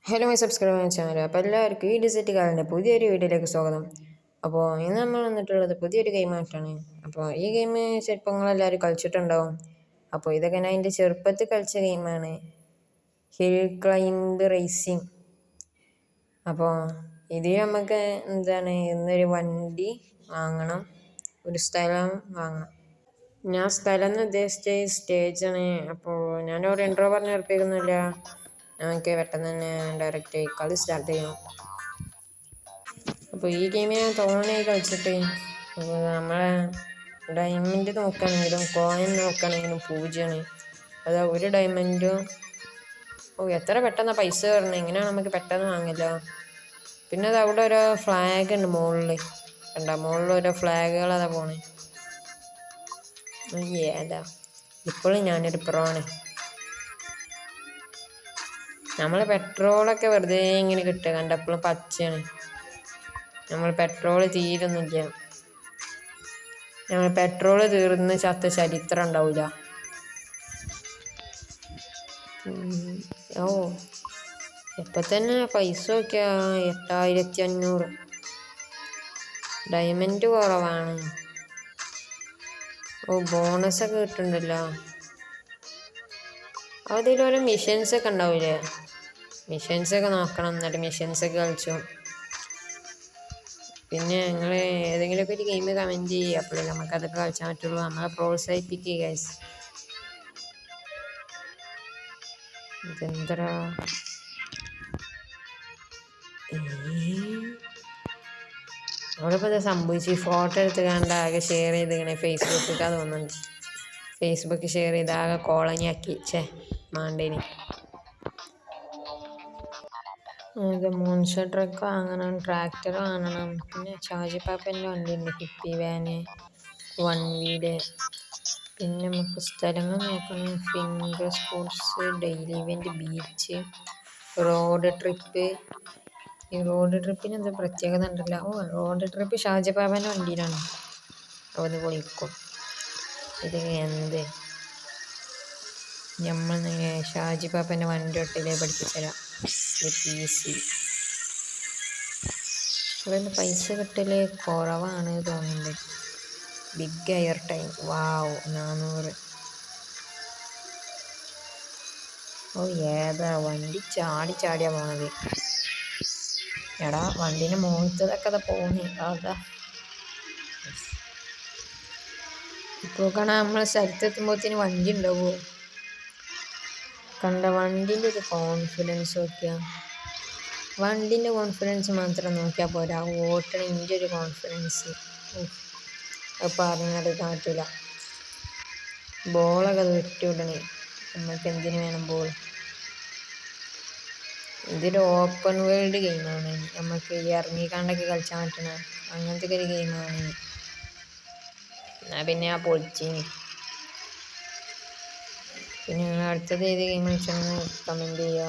Hello my subscribe channel. അപ്പോൾ എല്ലാവർക്കും ഈ ഡിസിറ്റ് കാലിൻ്റെ പുതിയൊരു വീഡിയോയിലേക്ക് സ്വാഗതം. അപ്പോൾ ഇന്ന് നമ്മൾ വന്നിട്ടുള്ളത് പുതിയൊരു ഗെയിമായിട്ടാണ്. അപ്പോൾ ഈ ഗെയിം ചിലപ്പോൾ നിങ്ങളെല്ലാവരും കളിച്ചിട്ടുണ്ടാവും. അപ്പോൾ ഇതൊക്കെ ഞാൻ എൻ്റെ ചെറുപ്പത്തിൽ കളിച്ച ഗെയിമാണ്, ഹിൽ ക്ലൈംബ് റേസിംഗ്. അപ്പോൾ ഇത് നമുക്ക് ഇന്നൊരു വണ്ടി വാങ്ങണം, ഒരു സ്ഥലം വാങ്ങണം. ഞാൻ സ്ഥലം എന്ന് ഉദ്ദേശിച്ച സ്റ്റേജാണ്. അപ്പോൾ ഞാനൊരു ഇൻട്രോ പറഞ്ഞ് ഉറപ്പിക്കുന്നില്ല, നമുക്ക് പെട്ടെന്ന് തന്നെ ഡയറക്റ്റ് കളി സ്റ്റാർട്ട് ചെയ്യണം. അപ്പോൾ ഈ ഗെയിം ഞാൻ തോന്നാനായി കളിച്ചിട്ട്, അപ്പോൾ നമ്മളെ ഡയമണ്ട് നോക്കുകയാണെങ്കിലും കോയിൻ നോക്കുകയാണെങ്കിലും 0ആണ്. അതാ ഒരു ഡയമണ്ടും. എത്ര പെട്ടെന്ന് പൈസ കയറണം, എങ്ങനെയാണ് നമുക്ക് പെട്ടെന്ന് വാങ്ങില്ല. പിന്നെ അത് അവിടെ ഓരോ ഫ്ലാഗ് ഉണ്ട് മുകളിൽ, മുകളിൽ ഓരോ ഫ്ലാഗുകൾ അതാ പോണേ. ഏതാ ഇപ്പോഴും ഞാനൊരു പ്രോണ്. നമ്മൾ പെട്രോളൊക്കെ വെറുതെ ഇങ്ങനെ കിട്ടുക, കണ്ടപ്പോഴും പച്ചയാണ്. നമ്മൾ പെട്രോൾ തീരുന്നില്ല. നമ്മൾ പെട്രോൾ തീർന്ന് ചത്ത ചരിത്രം ഉണ്ടാവില്ല. ഇപ്പം തന്നെ പൈസ ഒക്കെ 8500. ഡയമണ്ട് കുറവാണ്. ബോണസൊക്കെ കിട്ടുന്നുണ്ടല്ലോ. അതിലോരോ മിഷൻസൊക്കെ ഉണ്ടാവില്ലേ, മിഷൻസൊക്കെ നോക്കണം. എന്നിട്ട് മിഷൻസൊക്കെ കളിച്ചു. പിന്നെ നിങ്ങൾ ഏതെങ്കിലുമൊക്കെ ഒരു ഗെയിം കമൻറ്റ് ചെയ്യുക, അപ്പോഴേ നമുക്കതൊക്കെ കളിച്ചാൻ പറ്റുള്ളൂ. നമ്മളെ പ്രോത്സാഹിപ്പിക്കുക ഗൈസ്. ഇതെന്തരാ അവിടെ ഇപ്പോൾ ഇത് സംഭവിച്ചു. ഫോട്ടോ എടുത്ത് കണ്ട ആകെ ഷെയർ ചെയ്തിങ്ങനെ ഫേസ്ബുക്കൊക്കെ തോന്നുന്നുണ്ട്. ഫേസ്ബുക്ക് ഷെയർ ചെയ്ത് ആകെ കോളനിയാക്കി. മാണ്ടേനി. ഇത് മോൺസ്റ്റർ ട്രക്ക് വാങ്ങണം, ട്രാക്ടർ വാങ്ങണം. പിന്നെ ഷാജിപ്പാപ്പൻ്റെ വണ്ടി ഉണ്ട്, ഹിപ്പി വാന്, 1 വീല്. പിന്നെ നമുക്ക് സ്ഥലങ്ങൾ നോക്കണം. Finger sports, daily event, beach, road trip. ഈ റോഡ് ട്രിപ്പിന് എന്താ പ്രത്യേകത ഉണ്ടല്ലോ. റോഡ് ട്രിപ്പ് ഷാജിപ്പാപ്പൻ്റെ വണ്ടിയിലാണ്. അവിടെ പൊളിക്കും. ഇത് എന്ത് നമ്മൾ ഷാജിപ്പാപ്പൻ്റെ വണ്ടി ഒട്ടിലേ പഠിപ്പിച്ചുതരാം. ഈസി. ഇവിടെ പൈസ കിട്ടല് കുറവാണ് തോന്നുന്നുണ്ട്. Big air time, 400. ഏതാ വണ്ടി ചാടിയാ പോണത്. എടാ വണ്ടീൻ്റെ മുഖത്തതൊക്കെ അതാ പോകുന്നു. അതാ ഇപ്പോൾ കാണാൻ നമ്മൾ സ്ഥലത്തെത്തുമ്പോഴത്തേന് വണ്ടി ഉണ്ടാവുമോ കണ്ട. വണ്ടീൻ്റെ ഒരു കോൺഫിഡൻസ് നോക്കിയാൽ, വണ്ടീൻ്റെ കോൺഫിഡൻസ് മാത്രം നോക്കിയാൽ പോരാ, ഓട്ടണിൻ്റെ ഒരു കോൺഫിഡൻസ് അത് പറഞ്ഞെടുക്കാൻ പറ്റില്ല. ബോളൊക്കെ അത് വിട്ടുവിടണേ. നമുക്ക് എന്തിനു വേണം ബോൾ. ഇതൊരു ഓപ്പൺ വേൾഡ് ഗെയിമാണ്. നമുക്ക് ഇറങ്ങിക്കാണ്ടൊക്കെ കളിച്ചാൻ പറ്റണ അങ്ങനത്തെ ഒരു ഗെയിമാണ്. എന്നാൽ പിന്നെ ആ പൊളിച്ചിനി. പിന്നെ അടുത്തത് ഏത് ഗെയിം വെച്ചാൽ കമൻറ്റ് ചെയ്യുക.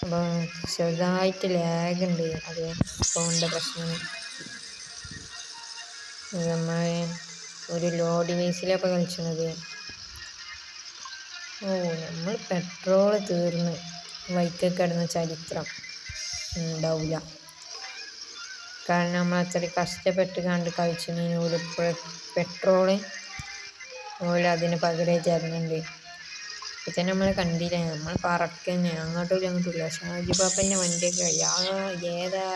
അപ്പോൾ ചെറുതായിട്ട് ലാഗ് ഉണ്ട്, അത് ഫോണിൻ്റെ പ്രശ്നമാണ്. നമ്മൾ ഒരു ലോ ഡിവൈസിലപ്പോൾ കളിച്ചത്. നമ്മൾ പെട്രോൾ തീർന്ന് വൈക്കൊക്കെ കിടന്ന ചരിത്രം ഉണ്ടാവില്ല. കാരണം നമ്മൾ അത്ര കഷ്ടപ്പെട്ട് കണ്ട് കളിച്ചതിന് ഒരു പെട്രോള് അതിന് പകരം തരുന്നുണ്ട്. ഇപ്പം തന്നെ നമ്മൾ കണ്ടില്ല, നമ്മൾ പറക്ക് തന്നെ അങ്ങോട്ടും ഇല്ല. ഷാജിപ്പാപ്പൻ്റെ വണ്ടിയൊക്കെ ഏതാ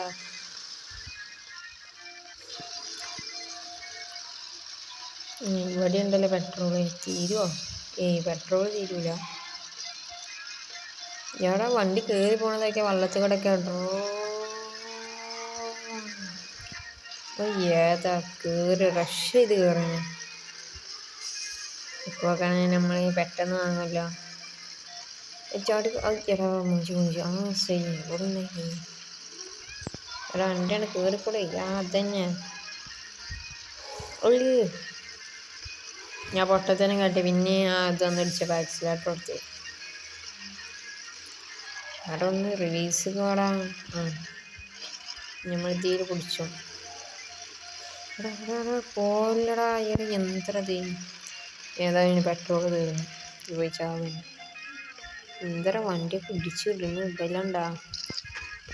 ഇവിടെ ഉണ്ടല്ലോ പെട്രോള്. തീരുമോ? പെട്രോൾ തീരൂല. ഇവിടെ വണ്ടി കയറി പോണതൊക്കെ വള്ളത്തിൽ കൂടെ ഒക്കെ ഉണ്ടോ. ഏതാ കയറി റഷ് ചെയ്ത് കയറുന്നു. ഇപ്പോൾ കാണാൻ നമ്മൾ പെട്ടെന്ന് വാങ്ങല്ലോ. ചാടി മുഞ്ചി ശരി ഇവിടെ വണ്ടിയാണ് കയറിക്കൂടെ. അതന്നെ ഞാൻ പൊട്ടത്തന്നെ കാട്ടി. പിന്നെ ഇതൊന്നടിച്ചപ്പോൾ ആക്സിലേറ്റർ കൊടുത്ത് അവിടെ ഒന്ന് റിലീസ് കോടാ. നമ്മൾ തീരെ പിടിച്ചു. പോലടാ യന്ത്രത്. ഏതായാലും പെട്രോൾ തീർന്നു, പോയി ചാവുന്നു. എന്തര വണ്ടിയൊക്കെ ഇടിച്ചിടുന്നു ഇതെല്ലാണ്ടാ.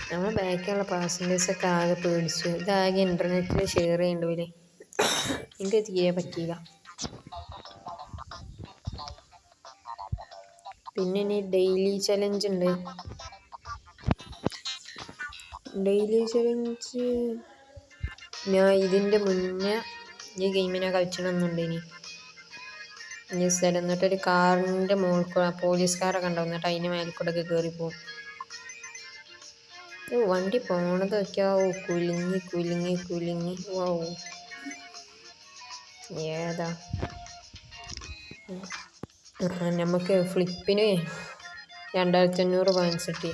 നമ്മളെ ബാക്കിലുള്ള പാസഞ്ചേഴ്സൊക്കെ ആകെ പേടിച്ചു. ഇതാകെ ഇൻ്റർനെറ്റിൽ ഷെയർ ചെയ്യേണ്ടവര് എനിക്ക് തീരെ പറ്റിയില്ല. പിന്നെ ഇനി ഡെയിലി ചലഞ്ച് ഉണ്ട്. ഡെയിലി ചലഞ്ച് ഞാൻ ഇതിൻ്റെ മുന്നേ ഈ ഗെയിമിനെ കളിച്ചണമെന്നുണ്ട്. ഇനി സ്ഥലം എന്നിട്ടൊരു കാറിൻ്റെ മുകളിൽ കൂടെ പോലീസുകാരൊക്കെ ഉണ്ടാവും, എന്നിട്ട് അതിൻ്റെ മേലെ കൂടെ ഒക്കെ കയറിപ്പോവും. വണ്ടി പോണത് നോക്കിയാവോ, കുലുങ്ങി കുലുങ്ങി കുലുങ്ങി. ഓ ഏതാ നമുക്ക് ഫ്ലിപ്പിന് 2500 പോയിൻറ്റ്സ് കിട്ടി.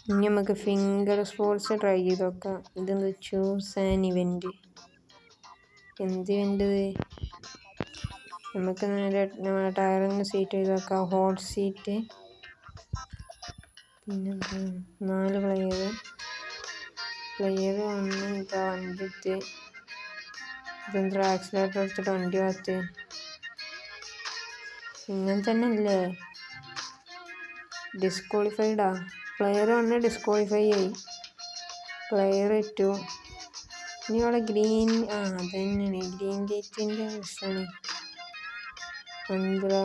ഇനി നമുക്ക് ഫിംഗർ സ്പോർട്സ് ട്രൈ ചെയ്ത് നോക്കാം. ഇതെന്ത് ചൂസ് ആൻ ഇവൻറ്റ്. എന്ത് ഇവൻ്റ്? നമുക്ക് നേരെ നമ്മുടെ ടയറിന് സീറ്റ് ചെയ്ത് നോക്കാം. Hot seat. പിന്നെന്താ 4 പ്ലെയർ 1 ഇതാ വണ്ടി എടുത്ത്. ഇതെന്താ ആക്സിലേറ്റർ എടുത്തിട്ട് വണ്ടി ഭാഗത്ത് ഇങ്ങനെ തന്നെ അല്ലേ? ഡിസ്ക്വാളിഫൈഡാ. പ്ലെയർ 1 ഡിസ്ക്വാളിഫൈ ആയി. പ്ലെയർ 2 ഇനി അവിടെ ഗ്രീൻ. അതന്നെയാണ് ഗ്രീൻ ലൈറ്റിൻ്റെ പ്രശ്നമാണ്. എന്താ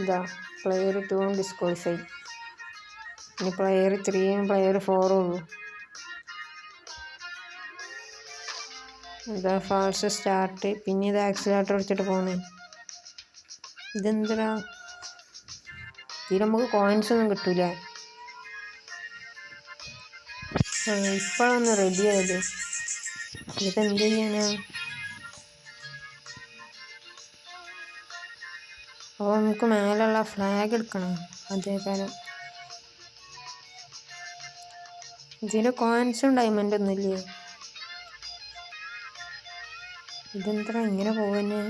ഇതാ പ്ലെയർ 2 ഡിസ്ക്വാളിഫൈ. ഇനി പ്ലെയർ 3 പ്ലെയർ 4 ഉള്ളൂ. ഇതാ ഫാൾസ് സ്റ്റാർട്ട്. പിന്നെ ഇത് ആക്സിലേറ്റർ എടുത്തിട്ട് പോകുന്നത്. ഇതെന്താ ഇതിൽ നമുക്ക് കോയിൻസ് ഒന്നും കിട്ടൂല. ഇപ്പോഴൊന്ന് റെഡി ആയത്. ഇതൊക്കെ എന്ത് ചെയ്യാനാ? അപ്പോൾ നമുക്ക് മേലുള്ള ഫ്ലാഗ് എടുക്കണം. അതേകാലം ഇതിന് കോയിൻസും ഡയമണ്ട് ഒന്നുമില്ലേ? ഇതെന്താ ഇങ്ങനെ പോകുന്നേ?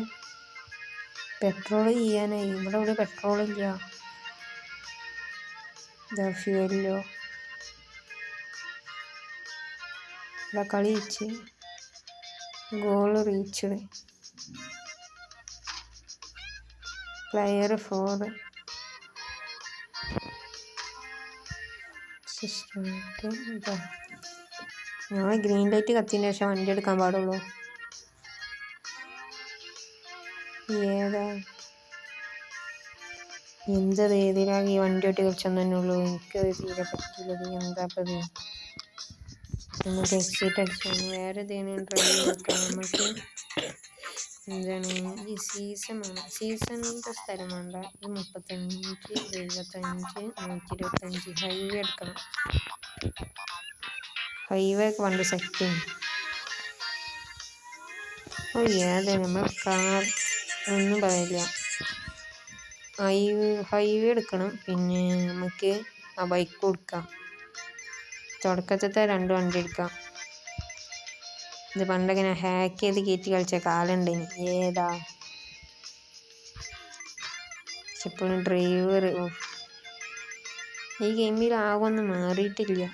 പെട്രോൾ ചെയ്യാനായി. ഇവിടെ ഇവിടെ പെട്രോളില്ല. ഇതാ ഫ്യൂവല്ലോ. ഇവിടെ കളി വെച്ച് ഗോൾ റീച്ച്ഡ്. പ്ലെയർ 4 ഇതാ ഞങ്ങൾ ഗ്രീൻ ലൈറ്റ് കത്തിൻ്റെ ശേഷം വണ്ടി എടുക്കാൻ പാടുള്ളൂ. ഏതാ എന്താ ഏതിലാകെ ഈ വണ്ടി ഒട്ടി കളിച്ചെന്ന് തന്നെ ഉള്ളൂ. എനിക്കത് തീരെ പറ്റില്ലത്. എന്താ അപ്പം ഇത്? നമുക്ക് എക്സിറ്റ് അടിച്ചു വേറെ ഏതെങ്കിലും ട്രൈ ചെയ്തൊക്കെ. നമുക്ക് എന്താണ് ഈ സീസൺ വേണം. സീസണിൻ്റെ സ്ഥലം വേണ്ട. ഈ 35, 75, 125 ഹൈവേ എടുക്കണം. ഹൈവേ ഒക്കെ പണ്ട് സെറ്റിങ്. ഏതാ നമ്മൾ കാർ ഒന്നും പറയില്ല. ഹൈവേ എടുക്കണം. പിന്നെ നമുക്ക് ആ ബൈക്ക് കൊടുക്കാം. തുടക്കത്തെ 2 വണ്ടി എടുക്കാം. ഇത് പണ്ടൊക്കെ ഞാൻ ഹാക്ക് ചെയ്ത് കയറ്റി കളിച്ച കാലുണ്ടെങ്കിൽ. ഏതാ ഇപ്പോഴും ഡ്രൈവർ. ഈ ഗെയിമിൽ ആകൊന്നും മാറിയിട്ടില്ല.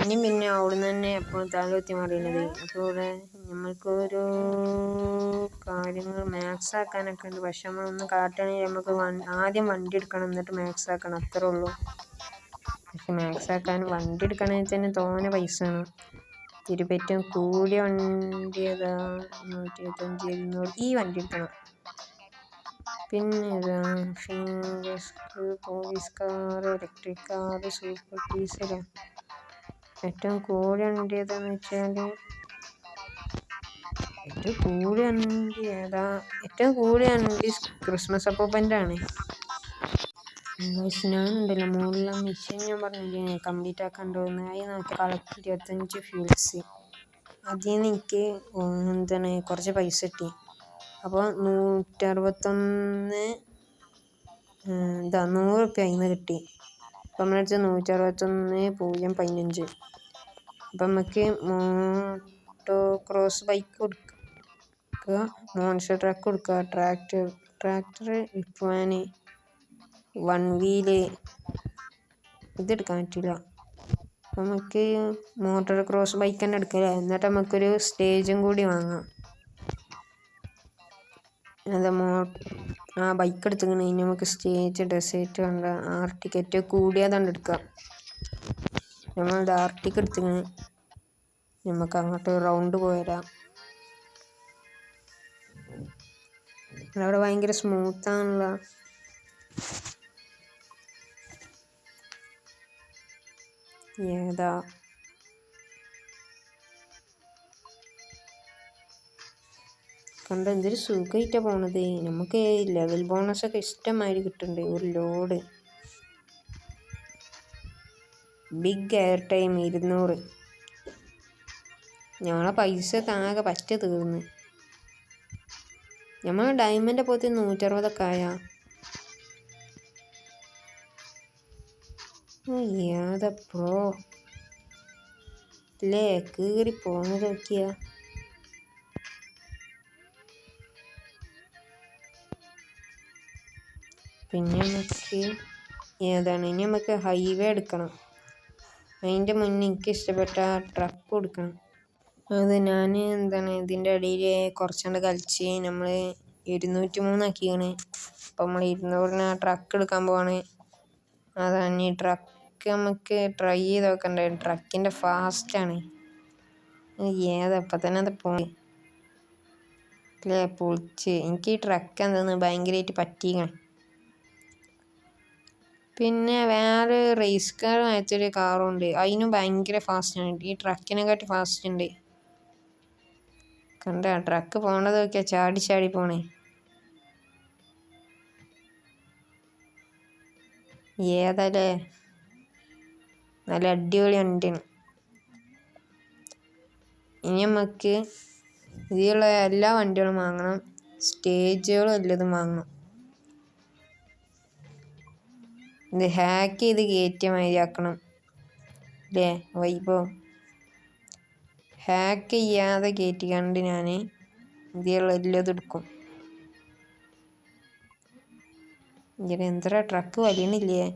ഇനി പിന്നെ അവിടുന്ന് തന്നെ എപ്പോഴും തലകുത്തി മറിയുന്നത്. അപ്പോൾ ഇവിടെ നമ്മൾക്കൊരു കാര്യങ്ങൾ മാക്സ് ആക്കാനൊക്കെ ഉണ്ട്. പക്ഷെ നമ്മളൊന്ന് കാട്ടണമെങ്കിൽ നമുക്ക് ആദ്യം വണ്ടി എടുക്കണം, എന്നിട്ട് മാക്സ് ആക്കണം. അത്രേ ഉള്ളൂ. പക്ഷെ മാക്സ് ആക്കാൻ വണ്ടി എടുക്കണമെങ്കിൽ തന്നെ തോനെ പൈസ വേണം. തിരുപ്പറ്റം കൂടിയ വണ്ടി ഏതാ? 125, 200 ഈ വണ്ടി എടുക്കണം. പിന്നെ ഇതാ fingers, police car, electric car, super diesel. ഏറ്റവും കൂടിയ വണ്ടി ഏതാന്ന് വെച്ചാൽ ഏറ്റവും കൂടിയ വണ്ടി ക്രിസ്മസ് അപ്പൂപ്പൻ്റെ ആണ്. ഞാനുണ്ടല്ലോ മുകളിലെ മിഷൻ ഞാൻ പറഞ്ഞില്ലേ കംപ്ലീറ്റ് ആക്കാണ്ടോന്ന്. അതിൽ നമുക്ക് കളക്ട് 25 ഫ്യൂൽസ്. അതിൽ നിന്ന് എനിക്ക് എന്താണ് കുറച്ച് പൈസ കിട്ടി. അപ്പോൾ 161 ഇതാ 100 റുപ്യ അതിൽ നിന്ന് കിട്ടി. അപ്പം നമ്മളടിച്ച് 161.15. അപ്പം നമുക്ക് മോട്ടോ ക്രോസ് ബൈക്ക് കൊടുക്കുക, മോൺസ്റ്റർ ട്രക്ക് കൊടുക്കുക, ട്രാക്ടർ വിൽക്കുവാന്, 1 വീല് ഇതെടുക്കാൻ പറ്റില്ല. അപ്പം നമുക്ക് മോട്ടോർ ക്രോസ് ബൈക്ക് തന്നെ എടുക്കല്ലേ. എന്നിട്ട് നമുക്കൊരു സ്റ്റേജും കൂടി വാങ്ങാം. അതെ ബൈക്ക് എടുത്തിങ്ങനെ ഇനി നമുക്ക് സ്റ്റേജ്, ഡെസേർട്ട് വേണ്ട, ടിക്കറ്റ് കൂടിയതാണ്ട് എടുക്കാം. നമ്മൾ ആർട്ടിക്ക് എടുത്തിങ്ങനെ നമുക്ക് അങ്ങോട്ട് റൗണ്ട് പോരാം. അവിടെ ഭയങ്കര സ്മൂത്താണല്ലോ. ഏതാ കണ്ട എന്തൊരു സുഖമായിട്ടാണ് പോണത്. നമുക്ക് ലെവൽ ബോണസൊക്കെ ഇഷ്ടമാതിരി കിട്ടുന്നുണ്ട്. ഒരു ലോഡ് ബിഗ് എയർ ടൈം 200. ഞങ്ങളെ പൈസ ആകെ പറ്റ തീർന്ന്. നമ്മൾ ഡയമണ്ട് പോലത്തെ 160 ആയാ. ഏതാ പ്രോ അല്ലേ കീറി പോണത് നോക്കിയാ. പിന്നെ നമുക്ക് ഏതാണ് ഇനി നമുക്ക് ഹൈവേ എടുക്കണം. അതിൻ്റെ മുന്നേ എനിക്ക് ഇഷ്ടപ്പെട്ട ട്രക്ക് കൊടുക്കണം. അത് ഞാൻ ഇതിൻ്റെ ഇടയിൽ കുറച്ചുകൊണ്ട് കളിച്ച് നമ്മൾ 203 ആക്കിയാണ്. അപ്പം നമ്മൾ 200 ട്രക്ക് എടുക്കാൻ പോവാണ്. അതാണ് ഈ ട്രക്ക് നമുക്ക് ട്രൈ ചെയ്ത് നോക്കണ്ടേ. ട്രക്കിൻ്റെ ഫാസ്റ്റാണ്. ഇപ്പം തന്നെ അത് പോയി അല്ലേ പൊളിച്ച്. എനിക്ക് ഈ ട്രക്ക് എന്താന്ന് ഭയങ്കരമായിട്ട് പറ്റിക്കണം. പിന്നെ വേറെ റേസ് കാർ മാറ്റൊരു കാറുണ്ട്. അതിനും ഭയങ്കര ഫാസ്റ്റാണ്. ഈ ട്രക്കിനെക്കാട്ടി ഫാസ്റ്റ് ഉണ്ട്. കണ്ട ട്രക്ക് പോണത് നോക്കിയാ ചാടി ചാടി പോണേ. ഏതല്ലേ നല്ല അടിപൊളി വണ്ടിയാണ്. ഇനി നമുക്ക് ഇതിലുള്ള എല്ലാ വണ്ടികളും വാങ്ങണം. സ്റ്റേജുകളും എല്ലതും വാങ്ങണം. ഇത് ഹാക്ക് ചെയ്ത് കയറ്റിയ മാതിരി ആക്കണം അല്ലേ. വൈഭവം ഹാക്ക് ചെയ്യാതെ കയറ്റി കണ്ട് ഞാൻ ഇതിലുള്ള എല്ലതും എടുക്കും. ഇങ്ങനെ എന്താ ട്രക്ക് വലിയണില്ലേ.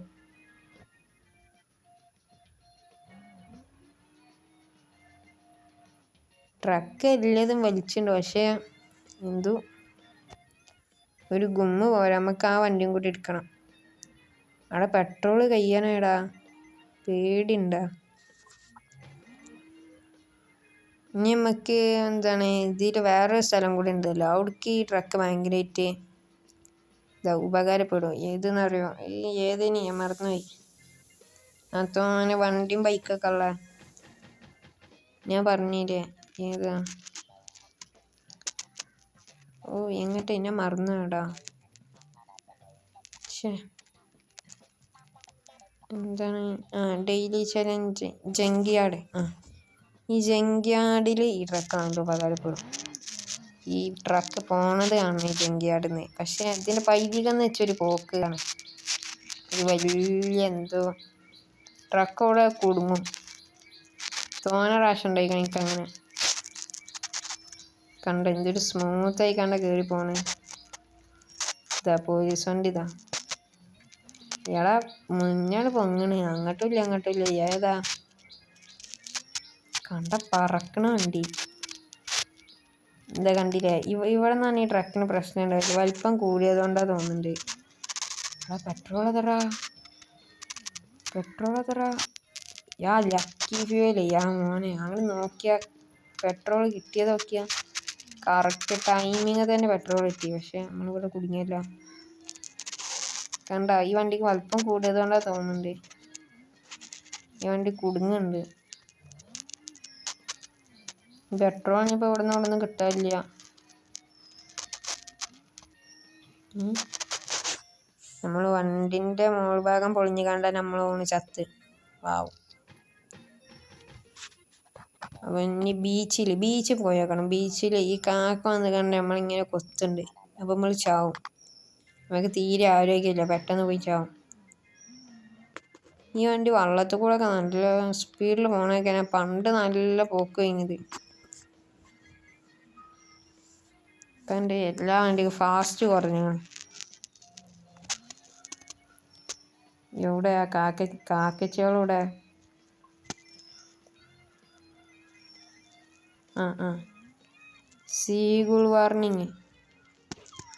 ട്രക്ക് എല്ലാതും വലിച്ചുണ്ട്. പക്ഷേ എന്തോ ഒരു ഗുമ്മ് പോരാ. നമുക്ക് ആ വണ്ടിയും കൂടി എടുക്കണം. അവിടെ പെട്രോള് കഴിയാനാടാ. പേടിയുണ്ടാ. ഇനി നമുക്ക് ഇതിൽ വേറൊരു സ്ഥലം കൂടി ഉണ്ടല്ലോ. അവിടേക്ക് ഈ ട്രക്ക് ഭയങ്കരമായിട്ട് ഉപകാരപ്പെടും. ഏതെന്നറിയോ? ഏതിന് ഞാൻ മറന്നുപോയി. അങ്ങനെ വണ്ടിയും ബൈക്കൊക്കെ ഉള്ള ഞാൻ പറഞ്ഞില്ലേ ഏതാ. എങ്ങോട്ട് എന്നെ മറന്നുടാ. Daily challenge ജങ്കിയാർഡ്. ഈ ജങ്കിയാർഡിൽ ഈ ട്രക്കാണല്ലോ ഉപകാരപ്പെടും. ഈ ട്രക്ക് പോണത് കാണണം ഈ ജങ്കിയാർഡിൽ നിന്ന്. പക്ഷെ ഇതിൻ്റെ പൈതികെന്ന് വെച്ചൊരു പോക്കാണ്. ഒരു വലിയ എന്തോ ട്രക്ക് അവിടെ കുടുങ്ങും. തോനെ പ്രാവശ്യം ഉണ്ടായിക്കണം എനിക്കങ്ങനെ. കണ്ട എന്തൊരു സ്മൂത്തായി കണ്ട കയറി പോണേ. ഇതാ പോലീസ് വണ്ടി. ഇതാ ഇയാളെ മുന്നാണ് പൊങ്ങണ്. അങ്ങോട്ടും ഇല്ല അങ്ങോട്ടും ഇല്ല. ഏതാ കണ്ട പറക്കണ വണ്ടി. എന്താ കണ്ടില്ലേ. ഇവിടെ നിന്നാണ് ഈ ട്രക്കിന് പ്രശ്നം ഉണ്ടായത്. വലിപ്പം കൂടിയതുകൊണ്ടാ തോന്നുന്നുണ്ട്. പെട്രോൾ എത്ര ലക്കി ഫ്യൂവല്. മോനെ അങ്ങനെ നോക്കിയാ പെട്രോൾ കിട്ടിയത് നോക്കിയാ കറക്റ്റ് ടൈമിങ് തന്നെ പെട്രോൾ കിട്ടി. പക്ഷെ നമ്മളിവിടെ കുടുങ്ങിയല്ല. കണ്ട ഈ വണ്ടിക്ക് വലിപ്പം കൂടിയതുകൊണ്ടാ തോന്നുന്നുണ്ട് ഈ വണ്ടി കുടുങ്ങുന്നുണ്ട്. പെട്രോളിനിപ്പോൾ ഇവിടെ നിന്നൊന്നും കിട്ടാനില്ല. നമ്മൾ വണ്ടിൻ്റെ മോൾ ഭാഗം പൊളിഞ്ഞു കണ്ട നമ്മൾ ഓണ് ചത്ത്. വാവും. അപ്പം ഇനി ബീച്ചിൽ പോയേക്കണം. ബീച്ചിൽ ഈ കാക്ക വന്ന് കണ്ട് നമ്മളിങ്ങനെ കൊത്തുണ്ട്. അപ്പം നമ്മൾ ചാവും. നമുക്ക് തീരെ ആരോഗ്യമില്ല, പെട്ടെന്ന് പോയി ചാവും. ഈ വണ്ടി വള്ളത്തിൽ കൂടെ ഒക്കെ നല്ല സ്പീഡിൽ പോകണൊക്കെ ഞാൻ പണ്ട് നല്ല പോക്ക് കഴിഞ്ഞത്. ഇപ്പം എൻ്റെ എല്ലാ വണ്ടിക്കും ഫാസ്റ്റ് കുറഞ്ഞു. എവിടെ കാക്കച്ചകളിവിടെ? സീഗുൾ വാർണിങ്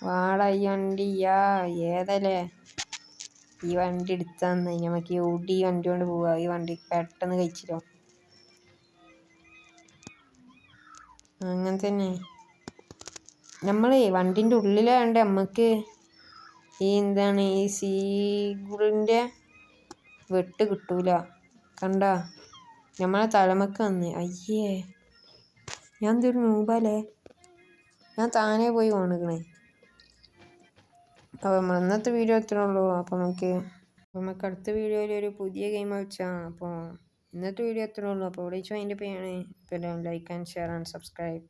വാടാ ഈ വണ്ടി. ഏതല്ലേ ഈ വണ്ടി എടുത്താന്ന് നമുക്ക് എവിടെ ഈ വണ്ടി കൊണ്ട് പോവാ? ഈ വണ്ടി പെട്ടെന്ന് കഴിച്ചില്ലോ. അങ്ങനെ തന്നെ നമ്മളെ വണ്ടിൻ്റെ ഉള്ളിലാണ്ട് നമുക്ക് ഈ എന്താണ് ഈ സീഗുളിൻ്റെ വെട്ട് കിട്ടൂല. കണ്ട നമ്മളെ തലമക്ക് വന്ന്. അയ്യേ, ഞാൻ എന്തൊരു നൂബാലേ, ഞാൻ താനേ പോയി വീണിക്കണേ. അപ്പോൾ നമ്മൾ ഇന്നത്തെ വീഡിയോ ഇത്രേ ഉള്ളൂ. അപ്പോൾ നമുക്ക് അടുത്ത വീഡിയോയിൽ ഒരു പുതിയ ഗെയിം കളിച്ചാൽ. അപ്പോൾ ഇന്നത്തെ വീഡിയോ ഇത്രേ ഉള്ളൂ. അപ്പോൾ ഇവിടെ വെച്ച് അതിൻ്റെ പേരാണ്. ഇപ്പോൾ like and share and subscribe.